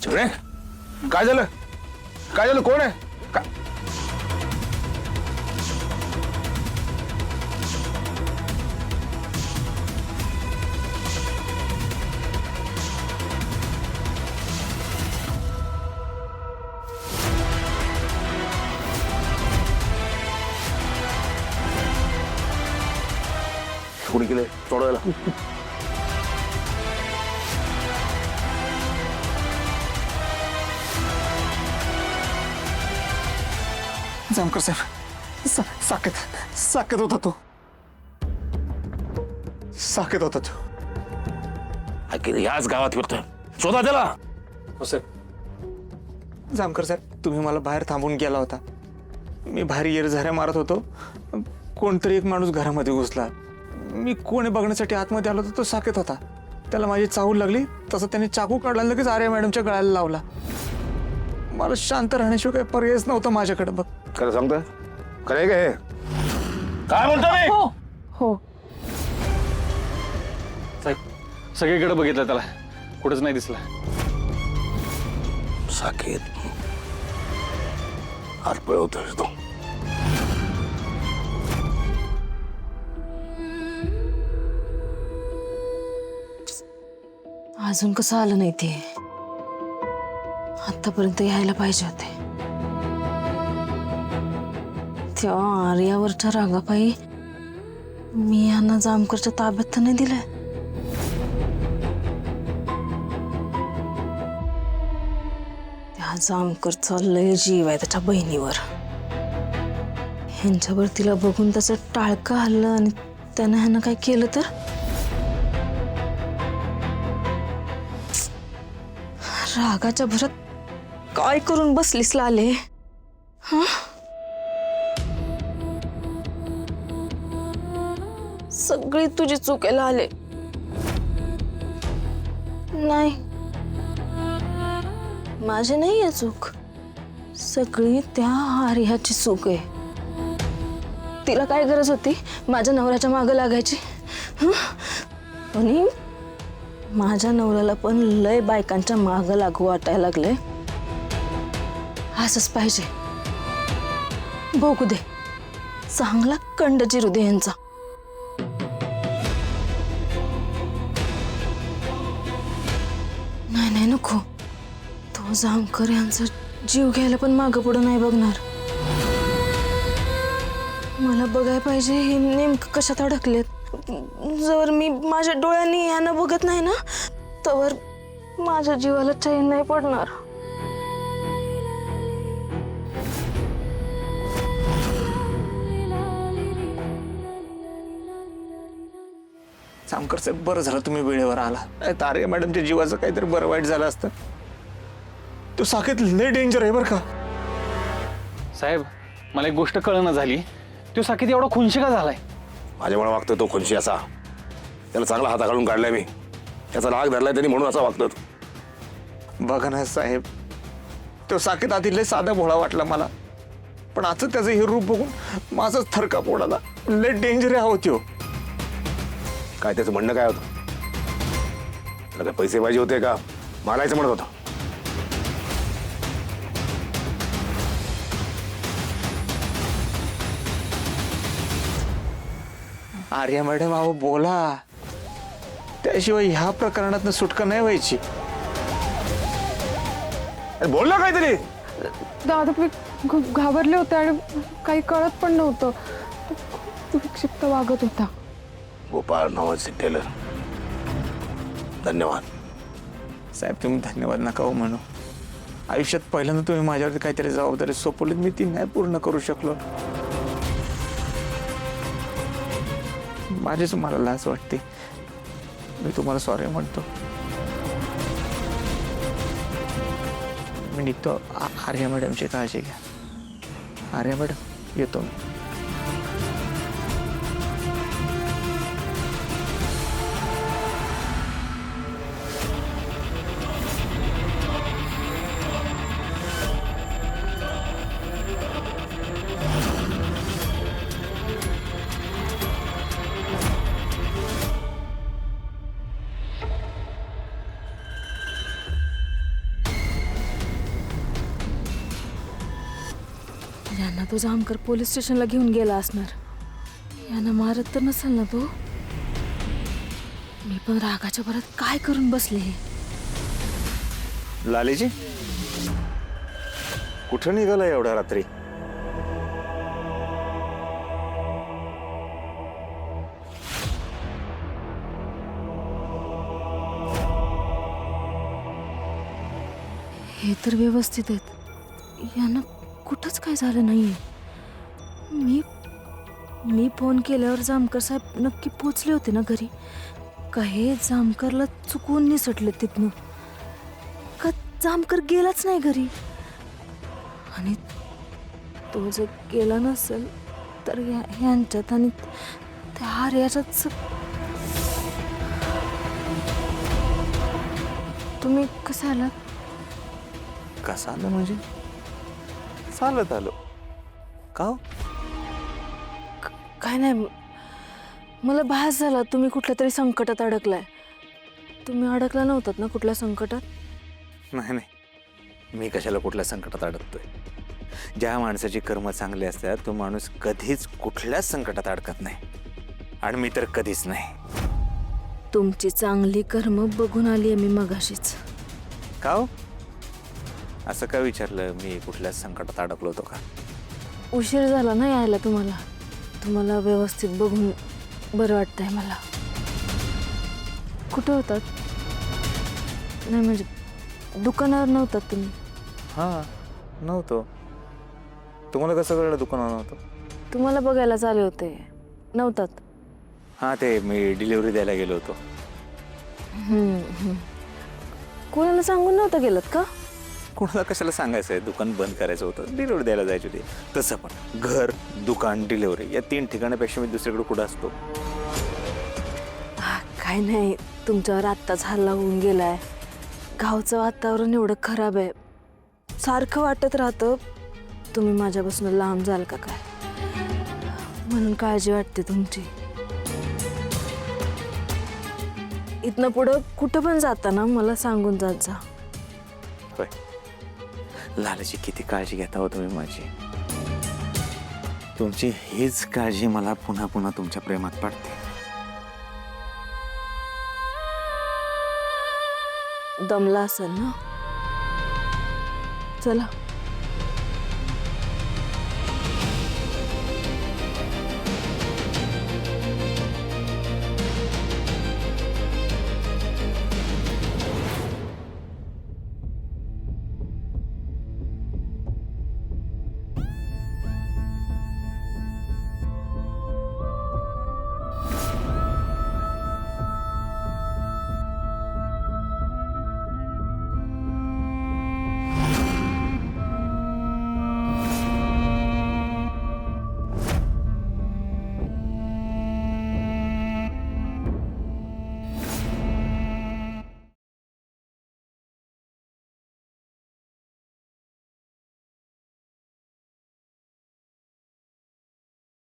चिमणे काय झालं? काय झालं? कोण आहे? कोणी केले सोडवायला? जामकर साहेब साकेत होता तो. साकेत होता तो. अखेर याच गावात फिरतोय. शोधा त्याला. हो सर. जामकर साहेब तुम्ही मला बाहेर थांबून गेला होता. मी बाहेर येरझाऱ्या मारत होतो. कोणतरी एक माणूस घरामध्ये घुसला. मी कोणी बघण्यासाठी आतमध्ये आलो होतो. तो साकेत होता. त्याला माझी चाहूल लागली. तसं त्याने चाकू काढला आणि लगेच आर्या मॅडमच्या गळ्याला लावला. मला शांत राहण्याशिवाय काही पर्यायच नव्हता माझ्याकडे. बघ खरं सांगतोय? खरं आहे का हे? काय म्हणतो मी? हो हो. साहेब सगळीकडे बघितलं त्याला, कुठंच नाही दिसला. साकेत आज पळवतोय तो. अजून कसं आलं नाही ते? आतापर्यंत यायला पाहिजे होते. त्या आर्यावरच्या रागापायी मी यांना जामकरच्या ताब्यात तर नाही दिलंय. त्या जामकरचा लय जीव आहे त्याच्या बहिणीवर. ह्यांच्यावर तिला बघून त्याचं टाळकं हल्लं आणि त्यानं ह्यानं काय केलं तर? रागाच्या भरात काय करून बसलीस लाले? हा, सगळी तुझी चूक आहे लाले. नाही, माझी नाही आहे चूक. सगळी त्या आर्याची चूक आहे. तिला काय गरज होती माझ्या नवऱ्याच्या मागं लागायची? आणि माझ्या नवऱ्याला पण लय बायकांच्या मागं लागू वाटायला लागले. असंच पाहिजे. बघू दे, चांगला कंड जिरू दे यांचा. नाही नाही नको. तो जामकर यांचा जीव घ्यायला पण मागं पुढं नाही बघणार. मला बघायला पाहिजे हे नेमकं कशात अडकलेत. जर मी माझ्या डोळ्यांनी यांना बघत नाही ना, तर माझ्या जीवाला चैन नाही पडणार. जामकर साहेब बरं झालं तुम्ही वेळेवर आला. आर्या मॅडमच्या जीवाचं काहीतरी बरं वाईट झालं असतं. तो साकेत लय डेंजर आहे बरं का. साहेब मला एक गोष्ट कळना झाली, तो साकेत एवढा खुनशी का झालाय? माझ्यामुळे वागतोय तो खुनशी असा. त्याला चांगला हाता काढून काढलाय मी. त्याचा राग धरलाय त्यांनी म्हणून असा वागतो. बघा ना साहेब, तो साकेत आधी लय साधा भोळा वाटला मला. पण आता त्याचं हे रूप बघून माझाच थरकाप उडाला. लय डेंजर आहे होती. काय त्याचं म्हणणं काय होतं? त्याला काय पैसे पाहिजे होते का? मारायचं म्हणत होतं. आर्या मॅडम अहो बोला. त्याशिवाय ह्या प्रकरणात सुटका नाही व्हायची. बोल ना काहीतरी. दादा मी खूप घाबरले होते आणि काही कळत पण नव्हतं. तो विक्षिप्त वागत होता. गोपाळ नावाचे टेलर. धन्यवाद साहेब. तुम्ही धन्यवाद नका हो म्हणू. आयुष्यात पहिल्यांदा तुम्ही माझ्यावरती काहीतरी जबाबदारी सोपवली, मी ती नाही पूर्ण करू शकलो. माझीच मला लाज वाटते. मी तुम्हाला सॉरी म्हणतो. मी निघतो. आर्या मॅडमची काळजी घ्या. आर्या मॅडम येतो मी. यांना तो जामकर पोलीस स्टेशनला घेऊन गेला असणार. यांना मारत तर नसेल ना तो. मी पण रागाच्या भरात काय करून बसले. लालेजी कुठं निघाला एवढ्या रात्री? हे तर व्यवस्थित आहेत. यांना कुठंच काय झालं नाहीये. मी फोन केल्यावर जामकर साहेब नक्की पोचले होते ना घरी? का हे जामकरला चुकवून निसटले तिथनं? का जामकर गेलाच नाही घरी? आणि तो जर गेला नसेल तर ह्यांच्यात आणि त्या आर्याच्यात तुम्ही कसं आलात? कसा आलं म्हणजे? चालत आलो. का हो? काय नाही, मला भास झाला तुम्ही कुठल्या तरी संकटात अडकलाय. तुम्ही अडकला नव्हतात ना कुठल्या संकटात? नाही नाही, मी कशाला कुठल्या संकटात अडकतोय? ज्या माणसाची कर्म चांगली असतात तो माणूस कधीच कुठल्याच संकटात अडकत नाही. आणि मी तर कधीच नाही. तुमची चांगली कर्म बघून आली आहे मी मगाशीच. का हो? असं का विचारलं? मी कुठल्याच संकटात अडकलो होतो का? उशीर झाला ना यायला तुम्हाला. तुम्हाला व्यवस्थित बघून बरं वाटतंय मला. कुठं होतात? नाही म्हणजे दुकानावर नव्हतात तुम्ही? हां, नव्हतो. तुम्हाला कसं कळलं दुकानावर नव्हतं? तुम्हाला बघायलाच आले होते. नव्हतात? हां, ते मी डिलिव्हरी द्यायला गेलो होतो. कोणाला सांगून नव्हतं गेलात का? कोणाला कशाला सांगायचं आहे? दुकान बंद करायचं होतं, डिलिव्हरी द्यायला जायची होती. तसं पण घर, दुकान, डिलिव्हरी या 3 ठिकाणापेक्षा मी दुसरीकडे कुठं असतो? काय नाही, तुमच्यावर आत्ताच हल्ला होऊन गेलाय. गावचं वातावरण एवढं खराब आहे. सारखं वाटत राहतं तुम्ही माझ्यापासून लांब जाल का काय, म्हणून काळजी वाटते तुमची. इथनं पुढं कुठं पण जाताना मला सांगून जात जा. होय, लालाची किती काळजी घेता हो तुम्ही माझी. तुमची हीच काळजी मला पुन्हा पुन्हा तुमच्या प्रेमात पाडते. दमला असेल ना? चला